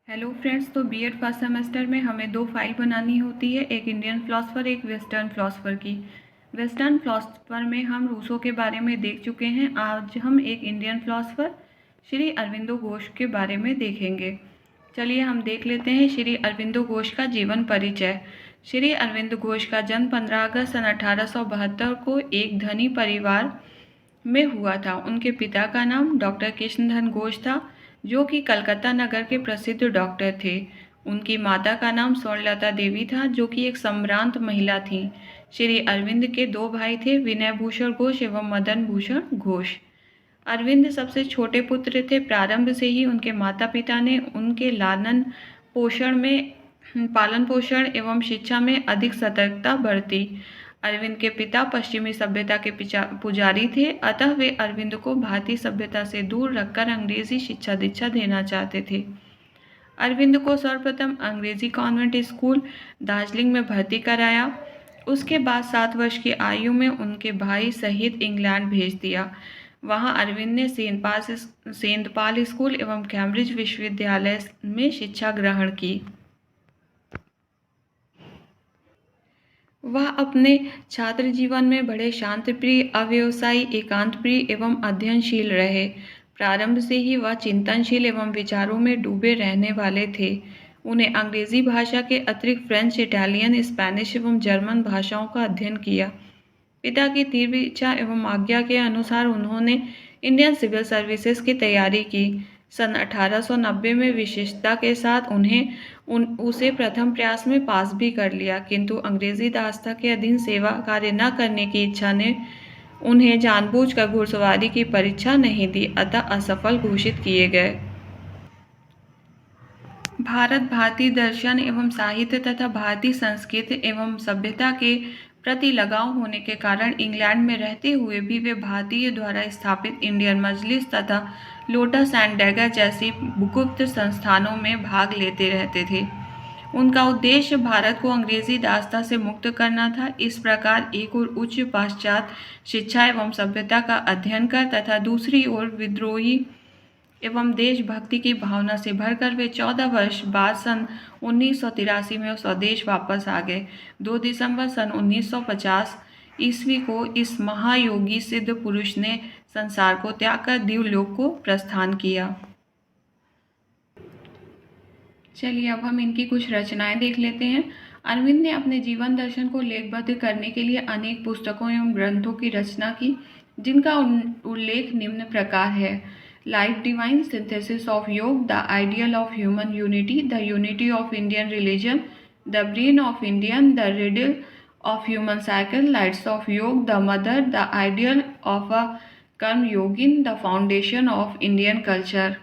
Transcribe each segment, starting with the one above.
Hello friends, तो BEd first semester में हमें दो फाइल बनानी होती है, एक इंडियन फिलोसफर एक वेस्टर्न फिलोसफर की। वेस्टर्न फिलोसफर में हम रूसो के बारे में देख चुके हैं। आज हम एक इंडियन फिलोसफर श्री अरविंदो घोष के बारे में देखेंगे। चलिए हम देख लेते हैं श्री अरविंदो घोष का जीवन परिचय। श्री अरविंदो घोष का जन्म 15 अगस्त सन 1872 को एक धनी परिवार में हुआ था। उनके पिता का नाम डॉक्टर कृष्णधन घोष था, जो कि कलकत्ता नगर के प्रसिद्ध डॉक्टर थे। उनकी माता का नाम स्वर्णलता देवी था, जो कि एक सम्भ्रांत महिला थीं। श्री अरविंद के दो भाई थे, विनय भूषण घोष एवं मदन भूषण घोष। अरविंद सबसे छोटे पुत्र थे। प्रारंभ से ही उनके माता पिता ने उनके पालन पोषण एवं शिक्षा में अधिक सतर्कता बरती। अरविंद के पिता पश्चिमी सभ्यता के पुजारी थे, अतः वे अरविंद को भारतीय सभ्यता से दूर रखकर अंग्रेजी शिक्षा दीक्षा देना चाहते थे। अरविंद को सर्वप्रथम अंग्रेजी कॉन्वेंट स्कूल दार्जिलिंग में भर्ती कराया। उसके बाद 7 वर्ष की आयु में उनके भाई सहित इंग्लैंड भेज दिया। वहां अरविंद ने सेंट पाल स्कूल एवं कैम्ब्रिज विश्वविद्यालय में शिक्षा ग्रहण की। वह अपने छात्र जीवन में बड़े शांतिप्रिय, अव्यवसायी, एकांतप्रिय एवं अध्ययनशील रहे। प्रारंभ से ही वह चिंतनशील एवं विचारों में डूबे रहने वाले थे। उन्हें अंग्रेजी भाषा के अतिरिक्त फ्रेंच, इटालियन, स्पेनिश एवं जर्मन भाषाओं का अध्ययन किया। पिता की तीव्र इच्छा एवं आज्ञा के अनुसार उन्होंने इंडियन सिविल सर्विसेज की तैयारी की। सन 1890 में विशेषता के साथ उसे प्रथम प्रयास में पास भी कर लिया, किंतु अंग्रेजी दास्ता के अधीन सेवा कार्य न करने की इच्छा ने उन्हें जानबूझकर घुड़सवारी की परीक्षा नहीं दी, अतः असफल घोषित किए गए। भारतीय दर्शन एवं साहित्य तथा भारतीय संस्कृति एवं सभ्यता के प्रति लगाव होने के कारण इंग्लैंड में रहते हुए भी वे भारतीय द्वारा स्थापित इंडियन मजलिस तथा लोटस एंड डैगर जैसी गुप्त संस्थानों में भाग लेते रहते थे। उनका उद्देश्य भारत को अंग्रेजी दास्ता से मुक्त करना था। इस प्रकार एक ओर उच्च पाश्चात्य शिक्षा एवं सभ्यता का अध्ययन कर तथा दूसरी ओर विद्रोही एवं देशभक्ति की भावना से भरकर वे 14 वर्ष बाद सन 1983 में स्वदेश वापस आ गए। 2 दिसंबर सन 1950 ईस्वी को इस महायोगी सिद्ध पुरुष ने संसार को त्याग कर दिव्यलोक को प्रस्थान किया। चलिए अब हम इनकी कुछ रचनाएं देख लेते हैं। अरविंद ने अपने जीवन दर्शन को लेखबद्ध करने के लिए अनेक पुस्तकों एवं ग्रंथों की रचना की, जिनका उल्लेख निम्न प्रकार है। Life divine, synthesis of yoga, the ideal of human unity, the unity of Indian religion, the brain of Indian, the riddle of human cycle, lights of yoga, the mother, the ideal of a karma yogin, the foundation of Indian culture,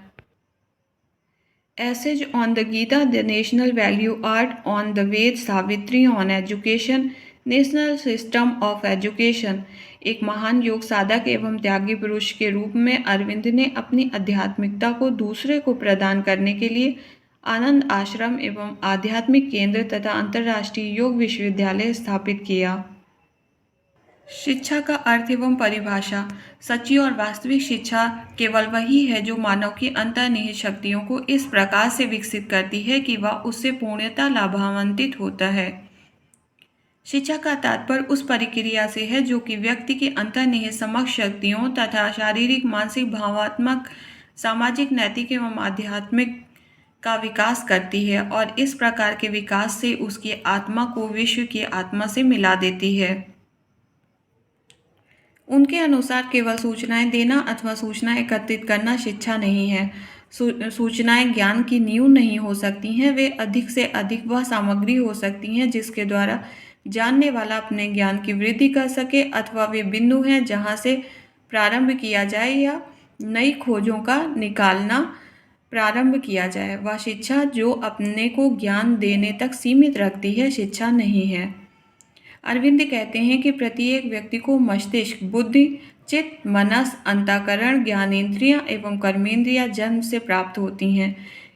Essay on the Gita, the National Value Art, on the Ved, Savitri, on Education, national system of education. एक महान योग साधक एवं त्यागी पुरुष के रूप में अरविंद ने अपनी आध्यात्मिकता को दूसरे को प्रदान करने के लिए आनंद आश्रम एवं आध्यात्मिक केंद्र तथा अंतर्राष्ट्रीय योग विश्वविद्यालय स्थापित किया। शिक्षा का अर्थ एवं परिभाषा। सच्ची और वास्तविक शिक्षा केवल वही है जो मानव की अंतर्निहित शक्तियों को इस प्रकार से विकसित करती है कि वह उससे पूर्णतः लाभान्वित होता है। शिक्षा का तात्पर्य उस प्रक्रिया से है जो कि व्यक्ति की अंतर्निहित समग्र शक्तियों तथा शारीरिक, मानसिक, भावात्मक, सामाजिक, नैतिक एवं आध्यात्मिक का विकास करती है और इस प्रकार के विकास से उसकी आत्मा को विश्व की आत्मा से मिला देती है। उनके अनुसार केवल सूचनाएं देना अथवा सूचना एकत्रित करना शिक्षा नहीं है। सूचनाएं ज्ञान की नींव नहीं हो सकती हैं, वे अधिक से अधिक वह सामग्री हो सकती हैं जिसके द्वारा जानने वाला अपने ज्ञान की वृद्धि कर सके, अथवा वे बिंदु हैं जहां से प्रारंभ किया जाए या नई खोजों का निकालना प्रारंभ किया जाए। वह शिक्षा जो अपने को ज्ञान देने तक सीमित रखती है, शिक्षा नहीं है। अरविंद कहते हैं कि प्रत्येक व्यक्ति को मस्तिष्क, बुद्धि, चित्त, मनस, अंतःकरण, ज्ञानेंद्रियां एवं कर्मेंद्रियां जन्म से प्राप्त होती हैं।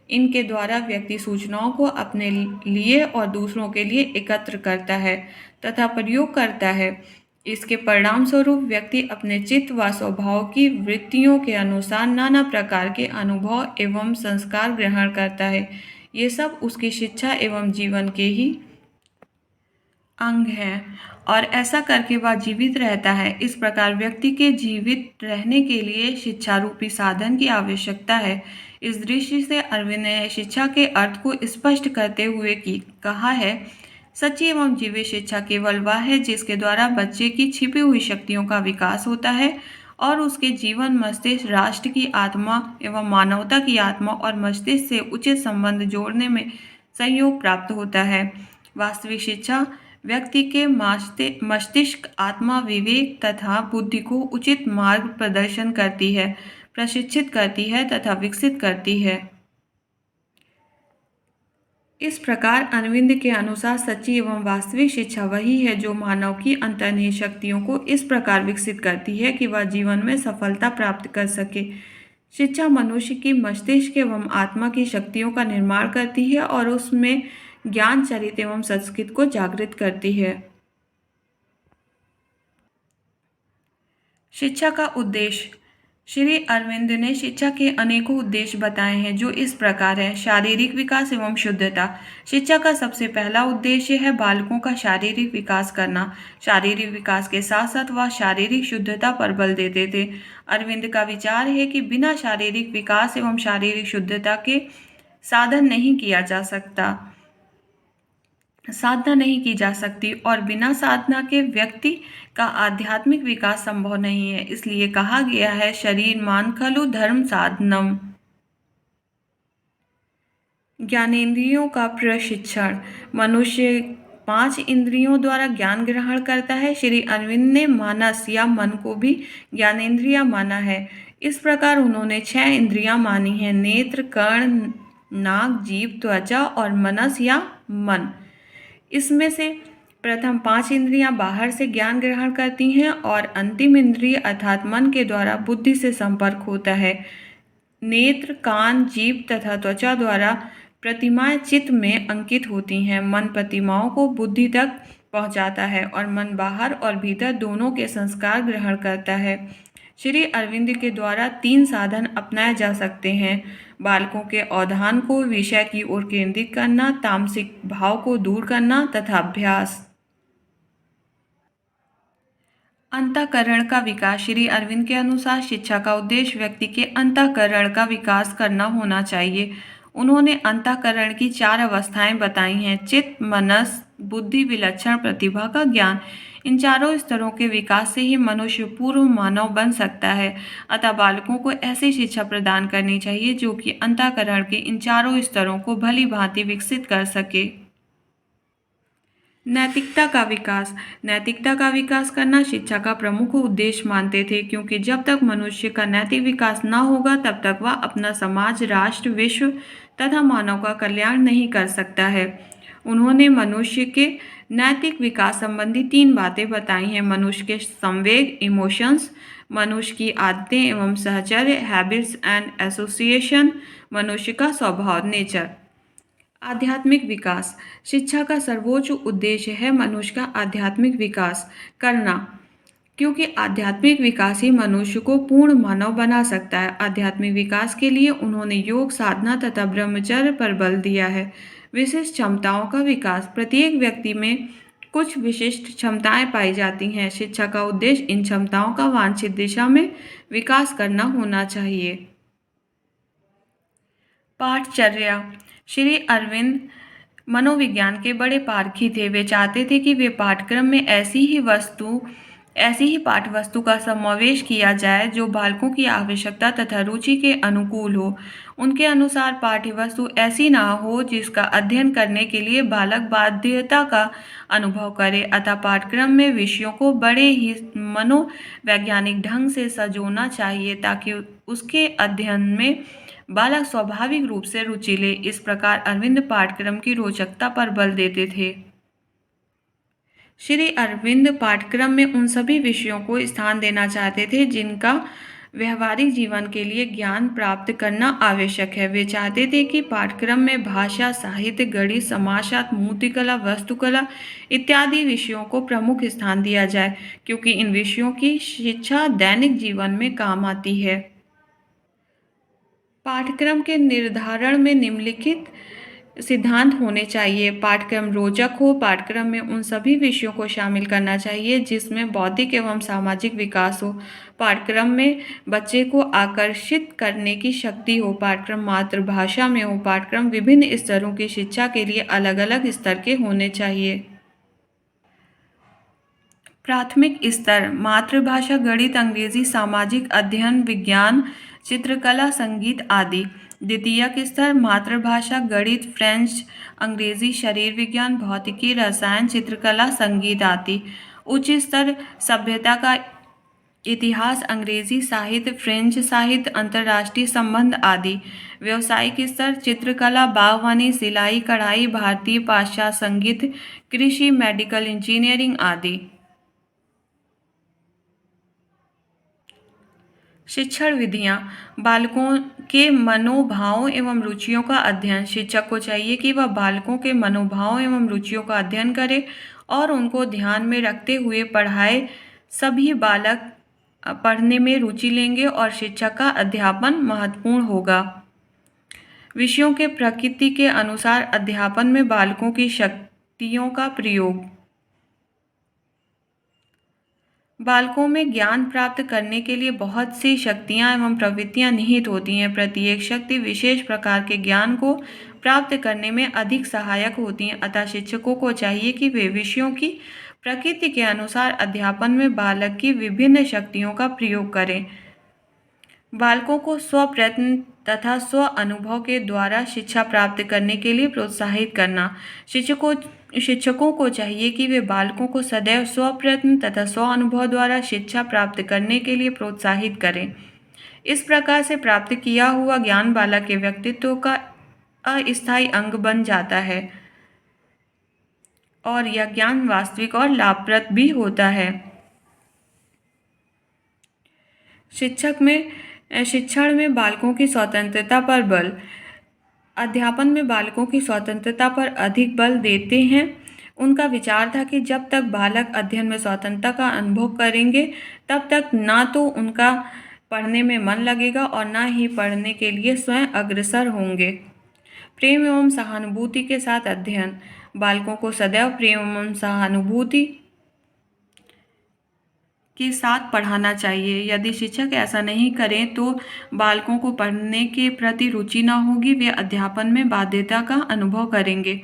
इनके द्वारा व्यक्ति सूचनाओं को अपने लिए और दूसरों के लिए एकत्र करता है तथा प्रयोग करता है। इसके परिणाम स्वरूप व्यक्ति अपने चित्त व स्वभाव की वृत्तियों के अनुसार नाना प्रकार के अनुभव एवं संस्कार ग्रहण करता है। ये सब उसकी शिक्षा एवं जीवन के ही अंग है और ऐसा करके वह जीवित रहता है। इस प्रकार व्यक्ति के जीवित रहने के लिए शिक्षा रूपी साधन की आवश्यकता है। इस दृष्टि से अरविंद ने शिक्षा के अर्थ को स्पष्ट करते हुए कहा है, सच्ची एवं जीवित शिक्षा केवल वह है जिसके द्वारा बच्चे की छिपी हुई शक्तियों का विकास होता है और उसके जीवन मस्तिष्क राष्ट्र की आत्मा एवं मानवता की आत्मा और मस्तिष्क से उचित संबंध जोड़ने में सहयोग प्राप्त होता है। वास्तविक शिक्षा व्यक्ति के मस्तिष्क, आत्मा, विवेक तथा बुद्धि को उचित मार्ग प्रदर्शन करती है, प्रशिक्षित करती है तथा विकसित करती है। इस प्रकार अरविंद के अनुसार सच्ची एवं वास्तविक शिक्षा वही है जो मानव की अंतर्निहित शक्तियों को इस प्रकार विकसित करती है कि वह जीवन में सफलता प्राप्त कर सके। शिक्षा मनुष्य की मस्तिष्क एवं आत्मा की शक्तियों का निर्माण करती है और उसमें ज्ञान, चरित्र एवं संस्कृति को जागृत करती है। शिक्षा का उद्देश्य। श्री अरविंद ने शिक्षा के अनेकों उद्देश्य बताए हैं जो इस प्रकार है। शारीरिक विकास एवं शुद्धता। शिक्षा का सबसे पहला उद्देश्य है बालकों का शारीरिक विकास करना। शारीरिक विकास के साथ साथ वह शारीरिक शुद्धता पर बल देते थे। अरविंद का विचार है कि बिना शारीरिक विकास एवं शारीरिक शुद्धता के साधना नहीं की जा सकती और बिना साधना के व्यक्ति का आध्यात्मिक विकास संभव नहीं है। इसलिए कहा गया है, शरीर मान खलु धर्म साधनम। ज्ञानेंद्रियों का प्रशिक्षण। मनुष्य 5 इंद्रियों द्वारा ज्ञान ग्रहण करता है। श्री अरविंद ने मानस या मन को भी ज्ञानेंद्रिया माना है। इस प्रकार उन्होंने 6 इंद्रियां मानी हैं, नेत्र, कर्ण, नाक, जीभ, त्वचा और मनस या मन। इसमें से प्रथम 5 इंद्रियां बाहर से ज्ञान ग्रहण करती हैं और अंतिम इंद्रिय अर्थात मन के द्वारा बुद्धि से संपर्क होता है। नेत्र, कान, जीभ तथा त्वचा द्वारा प्रतिमाएं चित्त में अंकित होती हैं। मन प्रतिमाओं को बुद्धि तक पहुंचाता है और मन बाहर और भीतर दोनों के संस्कार ग्रहण करता है। श्री अरविंद के द्वारा 3 साधन अपनाए जा सकते हैं। बालकों के अवधान को विषय की ओर केंद्रित करना, तामसिक भाव को दूर करना तथा अभ्यास। अंतःकरण का विकास। श्री अरविंद के अनुसार शिक्षा का उद्देश्य व्यक्ति के अंतःकरण का विकास करना होना चाहिए। उन्होंने अंतःकरण की 4 अवस्थाएं बताई हैं, चित्त, मनस, बुद्धि, विलक्षण प्रतिभा का ज्ञान। इन चारों स्तरों के विकास से ही मनुष्य पूर्ण मानव बन सकता है। अतः बालकों को ऐसी शिक्षा प्रदान करनी चाहिए जो कि अंतःकरण के इन चारों स्तरों को भली भांति विकसित कर सके। नैतिकता का विकास। नैतिकता का विकास करना शिक्षा का प्रमुख उद्देश्य मानते थे, क्योंकि जब तक मनुष्य का नैतिक विकास न होगा तब तक वह अपना समाज, राष्ट्र, विश्व तथा मानव का कल्याण नहीं कर सकता है। उन्होंने मनुष्य के नैतिक विकास संबंधी 3 बातें बताई हैं। मनुष्य के संवेग, इमोशंस, मनुष्य की आदतें एवं सहचर्य, हैबिट्स एंड एसोसिएशन, मनुष्य का स्वभाव, नेचर। आध्यात्मिक विकास। शिक्षा का सर्वोच्च उद्देश्य है मनुष्य का आध्यात्मिक विकास करना, क्योंकि आध्यात्मिक विकास ही मनुष्य को पूर्ण मानव बना सकता है। आध्यात्मिक विकास के लिए उन्होंने योग, साधना तथा ब्रह्मचर्य पर बल दिया है। विशिष्ट क्षमताओं का विकास। प्रत्येक व्यक्ति में कुछ विशिष्ट क्षमताएं पाई जाती हैं। शिक्षा का उद्देश्य इन क्षमताओं का वांछित दिशा में विकास करना होना चाहिए। पाठचर्या। श्री अरविंद मनोविज्ञान के बड़े पारखी थे। वे चाहते थे कि वे पाठ्यक्रम में ऐसी ही पाठ्य वस्तु का समावेश किया जाए जो बालकों की आवश्यकता तथा रुचि के अनुकूल हो। उनके अनुसार पाठ्य वस्तु ऐसी ना हो जिसका अध्ययन करने के लिए बालक बाध्यता का अनुभव करे। अतः पाठ्यक्रम में विषयों को बड़े ही मनोवैज्ञानिक ढंग से सजोना चाहिए ताकि उसके अध्ययन में बालक स्वाभाविक रूप से रुचि ले। इस प्रकार अरविंद पाठ्यक्रम की रोचकता पर बल देते थे। श्री अरविंद पाठ्यक्रम में उन सभी विषयों को स्थान देना चाहते थे जिनका व्यवहारिक जीवन के लिए ज्ञान प्राप्त करना आवश्यक है। वे चाहते थे कि पाठ्यक्रम में भाषा, साहित्य, गणित, समाजशास्त्र, मूर्तिकला, वास्तुकला इत्यादि विषयों को प्रमुख स्थान दिया जाए, क्योंकि इन विषयों की शिक्षा दैनिक जीवन में काम आती है। पाठ्यक्रम के निर्धारण में निम्नलिखित सिद्धांत होने चाहिए। पाठ्यक्रम रोचक हो। पाठ्यक्रम में उन सभी विषयों को शामिल करना चाहिए जिसमें बौद्धिक एवं सामाजिक विकास हो। पाठ्यक्रम में बच्चे को आकर्षित करने की शक्ति हो। पाठ्यक्रम मातृभाषा में हो। पाठ्यक्रम विभिन्न स्तरों की शिक्षा के लिए अलग अलग स्तर के होने चाहिए। प्राथमिक स्तर मातृभाषा, गणित, अंग्रेजी, सामाजिक अध्ययन, विज्ञान, चित्रकला, संगीत आदि। द्वितीयक स्तर मातृभाषा, गणित, फ्रेंच, अंग्रेजी, शरीर विज्ञान, भौतिकी, रसायन, चित्रकला, संगीत आदि। उच्च स्तर सभ्यता का इतिहास, अंग्रेजी साहित्य, फ्रेंच साहित्य, अंतर्राष्ट्रीय संबंध आदि। व्यावसायिक स्तर चित्रकला, बागवानी, सिलाई, कढ़ाई, भारतीय पाश्चात्य संगीत, कृषि, मेडिकल इंजीनियरिंग आदि। शिक्षण विधियाँ बालकों के मनोभावों एवं रुचियों का अध्ययन। शिक्षक को चाहिए कि वह बालकों के मनोभावों एवं रुचियों का अध्ययन करे और उनको ध्यान में रखते हुए पढ़ाए। सभी बालक पढ़ने में रुचि लेंगे और शिक्षक का अध्यापन महत्वपूर्ण होगा। विषयों के प्रकृति के अनुसार अध्यापन में बालकों की शक्तियों का प्रयोग। बालकों में ज्ञान प्राप्त करने के लिए बहुत सी शक्तियाँ एवं प्रवृत्तियाँ निहित होती हैं। प्रत्येक शक्ति विशेष प्रकार के ज्ञान को प्राप्त करने में अधिक सहायक होती हैं। अतः शिक्षकों को चाहिए कि वे विषयों की प्रकृति के अनुसार अध्यापन में बालक की विभिन्न शक्तियों का प्रयोग करें। बालकों को स्वप्रयत्न तथा स्व अनुभव के द्वारा शिक्षा प्राप्त करने के लिए प्रोत्साहित करना। शिक्षकों को चाहिए कि वे बालकों को सदैव स्वप्रयत्न तथा स्व अनुभव द्वारा शिक्षा प्राप्त करने के लिए प्रोत्साहित करें। इस प्रकार से प्राप्त किया हुआ ज्ञान बालक के व्यक्तित्व का अस्थायी अंग बन जाता है और यह ज्ञान वास्तविक और लाभप्रद भी होता है। शिक्षण में बालकों की स्वतंत्रता पर बल। अध्यापन में बालकों की स्वतंत्रता पर अधिक बल देते हैं। उनका विचार था कि जब तक बालक अध्ययन में स्वतंत्रता का अनुभव करेंगे तब तक ना तो उनका पढ़ने में मन लगेगा और ना ही पढ़ने के लिए स्वयं अग्रसर होंगे। प्रेम एवं सहानुभूति के साथ अध्ययन। बालकों को सदैव प्रेम एवं सहानुभूति के साथ पढ़ाना चाहिए। यदि शिक्षक ऐसा नहीं करें तो बालकों को पढ़ने के प्रति रुचि न होगी, वे अध्यापन में बाध्यता का अनुभव करेंगे।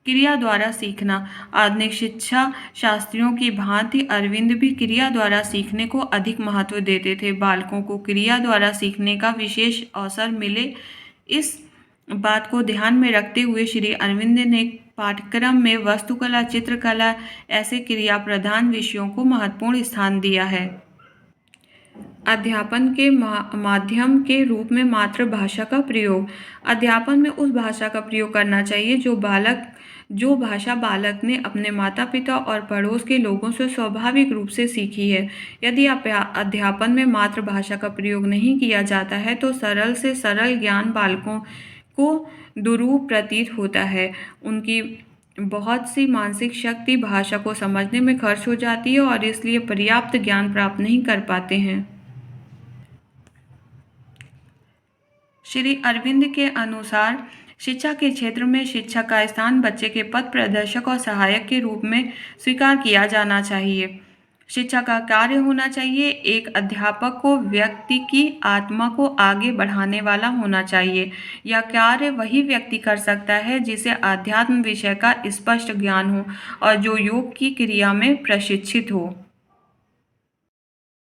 क्रिया द्वारा सीखना। आधुनिक शिक्षा शास्त्रियों की भांति अरविंद भी क्रिया द्वारा सीखने को अधिक महत्व देते थे। बालकों को क्रिया द्वारा सीखने का विशेष अवसर मिले, इस बात को ध्यान में रखते हुए श्री अरविंद ने पाठ्यक्रम में वास्तुकला, चित्रकला ऐसे क्रिया प्रधान विषयों को महत्वपूर्ण स्थान दिया है। अध्यापन के माध्यम के रूप में मातृभाषा का प्रयोग। अध्यापन में उस भाषा का प्रयोग करना चाहिए जो भाषा बालक ने अपने माता पिता और पड़ोस के लोगों से स्वाभाविक रूप से सीखी है। यदि अध्यापन में मातृभाषा का प्रयोग नहीं किया जाता है तो सरल से सरल ज्ञान बालकों को दुरूह प्रतीत होता है। उनकी बहुत सी मानसिक शक्ति भाषा को समझने में खर्च हो जाती है और इसलिए पर्याप्त ज्ञान प्राप्त नहीं कर पाते हैं। श्री अरविंद के अनुसार शिक्षा के क्षेत्र में शिक्षक का स्थान बच्चे के पथ प्रदर्शक और सहायक के रूप में स्वीकार किया जाना चाहिए। शिक्षा का कार्य होना चाहिए, एक अध्यापक को व्यक्ति की आत्मा को आगे बढ़ाने वाला होना चाहिए। यह कार्य वही व्यक्ति कर सकता है जिसे आध्यात्म विषय का स्पष्ट ज्ञान हो और जो योग की क्रिया में प्रशिक्षित हो।